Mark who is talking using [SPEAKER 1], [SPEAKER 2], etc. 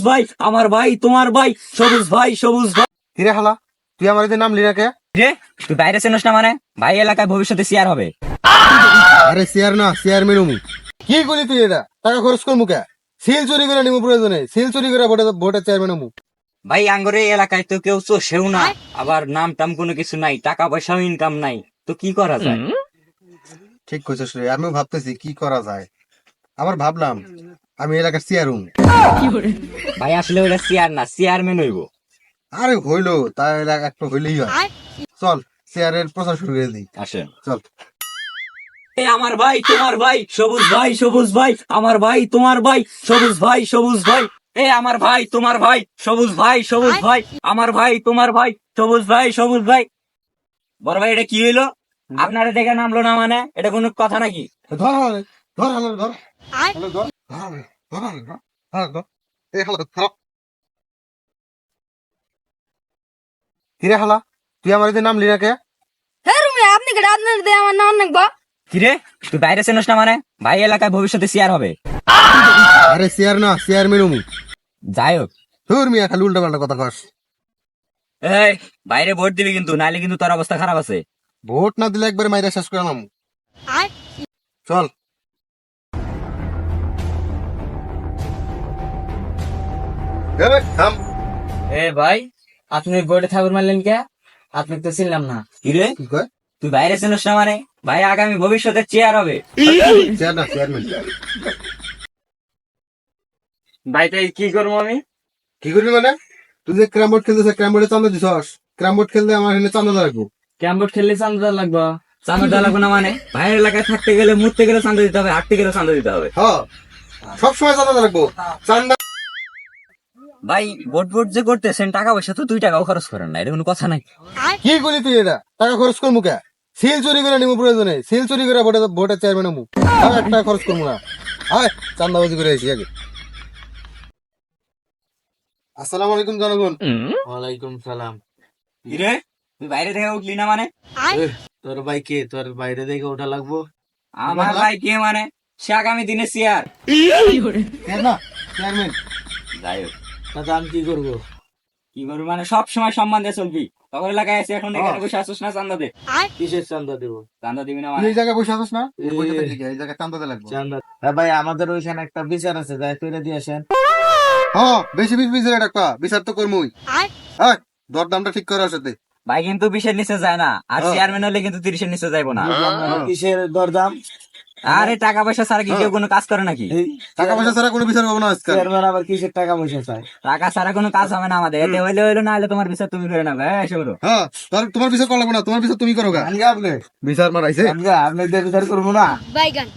[SPEAKER 1] ভাই আমার ভাই তোমার ভাই সবুজ ভাই।
[SPEAKER 2] কিরে হালা, তুই আমার নাম লিরা কে?
[SPEAKER 1] রে তুই বাইরে চেনস না মানে? ভাই এলাকায় ভবিষ্যতে চেয়ার হবে।
[SPEAKER 2] আরে চেয়ার না, চেয়ার মেনুমু। কি করলি তুই? এটা টাকা খরচ করমু কে? সিল চুরি করে নিমু প্রয়োজনে, সিল চুরি করে ভোটের চেয়ারম্যান হমু।
[SPEAKER 1] ভাই আঙ্গরে এলাকায় তো কেউ চষেও না, আবার নাম টাম কোনো কিছু নাই, টাকা পয়সাও ইনকাম নাই, তো কি করা যায়?
[SPEAKER 2] ঠিক কইছিস রে, আমিও ভাবতেছি কি করা যায়। আবার ভাবলাম আমি এলাকার চেয়ার হমু।
[SPEAKER 1] ভাই আসলে ওটা চেয়ার না, চেয়ারম্যান হইব।
[SPEAKER 2] আরে হইলো, তাই একটা হইলেই হয়। চল চেয়ারের প্রচার শুরু করে দিই।
[SPEAKER 1] আসেন।
[SPEAKER 2] চল।
[SPEAKER 1] আমার ভাই তোমার ভাই সবুজ ভাই আমার ভাই তোমার ভাই সবুজ ভাই। আমার ভাই তোমার ভাই সবুজ ভাই আমার ভাই তোমার ভাই সবুজ ভাই। বড় ভাই এটা কি হইলো? আপনারা দেখে নামলো না মানে? এটা কোনো কথা নাকি?
[SPEAKER 2] ধর হালারে, ধর হালারে, ধর হালারে, ধর হালারে, ধর হালারে, ধর হালারে, ধর। এই হালারে ধর। কিরে হালা, তুই আমার নাম লিরা কে?
[SPEAKER 3] হ্যাঁ রুমে আপনি কেটে আপনার দিয়ে আমার নাম নাকবো।
[SPEAKER 1] কিরে তুই বাইরে চেনস না মানে? ভাই এলাকায় ভবিষ্যতে চেয়ার হবে।
[SPEAKER 2] আরে চেয়ার না, চেয়ার মেনুমু।
[SPEAKER 1] যাই হোক,
[SPEAKER 2] তোর মিয়া খালি উল্টা পাল্টা কথা কস।
[SPEAKER 1] এই বাইরে ভোট দিবি কিন্তু, নাইলে কিন্তু তোর অবস্থা খারাপ আছে।
[SPEAKER 2] ভোট না দিলে একবারে মাইরা শেষ করে নামু। চল। থাম।
[SPEAKER 1] ভাই আপনি বোর্ডে ঠাকুর মারলেন কে? আপনি তো চিনলাম না। কিরে
[SPEAKER 2] কি কয়?
[SPEAKER 1] তুই বাইরে চেনস না মানে? ভাই আগামী ভবিষ্যতে চেয়ার হবে।
[SPEAKER 2] চেয়ার না, চেয়ারম্যান।
[SPEAKER 1] ভাইটা কি করবো আমি?
[SPEAKER 2] কি করবি মানে? তুই যে ক্যারাম বোর্ড খেলতেছ, ক্যারাম বোর্ডে চান্দা দিছস। ক্যারাম বোর্ড খেললে আমার এখানে চান্দা রাখবো।
[SPEAKER 1] ক্যাম্পবোর্ড খেললে চান্দা লাগবে? চান্দা দেওয়া লাগবে না মানে? ভাইয়ের এলাকায় থাকতে গেলে, মরতে গেলে চান্দা দিতে হবে, হাঁটতে গেলে চান্দা দিতে হবে।
[SPEAKER 2] হ্যাঁ, সবসময় চান্দা রাখবো। চান্দা।
[SPEAKER 1] ভাই ভোট যে করতেছেন, টাকা পয়সা তো 2 টাকাও খরচ করেন না, এটা কোনো কথা নাই।
[SPEAKER 2] কি করলি তুই? এটা টাকা খরচ করবো কে? সিল চুরি করে নিমু প্রয়োজনে, সিল চুরি করে ভোটের চেয়ারম্যান হমু। এক টাকা খরচ করবো না। আয় চান্দাবাজি করে আসি আগে। আসসালামু আলাইকুম জনগণ।
[SPEAKER 4] ওয়ালাইকুম সালাম।
[SPEAKER 1] কিরে তুই বাইরে থেকে উঠলি না মানে?
[SPEAKER 4] তোর ভাই কে? তোর বাইরে থেকে ওঠা লাগবো?
[SPEAKER 1] আমার ভাই কে মানে? সে আগামী দিনে চেয়ার।
[SPEAKER 2] না, চেয়ারম্যান।
[SPEAKER 1] যাই হোক,
[SPEAKER 4] তাতে আমি কি করবো?
[SPEAKER 1] কি করবি মানে? সব সময় সম্মান দিয়ে চলবি। তখন এলাকায় আছে, এখন এখানে বসে আসছিস না, চান্দা দে।
[SPEAKER 4] কিসের চান্দা দেবো?
[SPEAKER 1] চান্দা দিবি না
[SPEAKER 2] তুই
[SPEAKER 1] মানে?
[SPEAKER 2] এই জায়গায় বসে আছিস না? এই বইটাতে লিখে, এই জায়গায় চান্দা দিতে লাগবে।
[SPEAKER 4] চান্দা? হ্যাঁ ভাই, আমাদের ওইখানে একটা বিচার আছে, যাই করে দিয়ে আসেন।
[SPEAKER 2] হ্যাঁ, বেশি বিচার একটা বিচার তো করমুই। হ্যাঁ, দরদামটা ঠিক করার সাথে।
[SPEAKER 1] ভাই কিন্তু 20-এর নিচে যায় না, আর চেয়ারম্যান হলে কিন্তু 30-এর নিচে যাইবো না।
[SPEAKER 4] কিসের দরদাম?
[SPEAKER 1] আরে টাকা পয়সা ছাড়া কি কেউ কোনো কাজ করে নাকি?
[SPEAKER 2] টাকা পয়সা ছাড়া কোনো বিচার পাবো না আজকাল।
[SPEAKER 4] চেয়ারম্যান আবার কিসের টাকা পয়সা চায়?
[SPEAKER 1] টাকা ছাড়া কোনো কাজ হবে না আমাদের। এতে হইলে হইলো, না হলে তোমার বিচার তুমি করে নেবে। এসে বলো।
[SPEAKER 2] হ্যাঁ, তোমার বিচার করা লাগবে না, তোমার বিচার তুমি করো গা।
[SPEAKER 4] আপনি
[SPEAKER 2] বিচার মারাইছে।
[SPEAKER 4] আপনি বিচার করবো না?
[SPEAKER 3] বাইগান।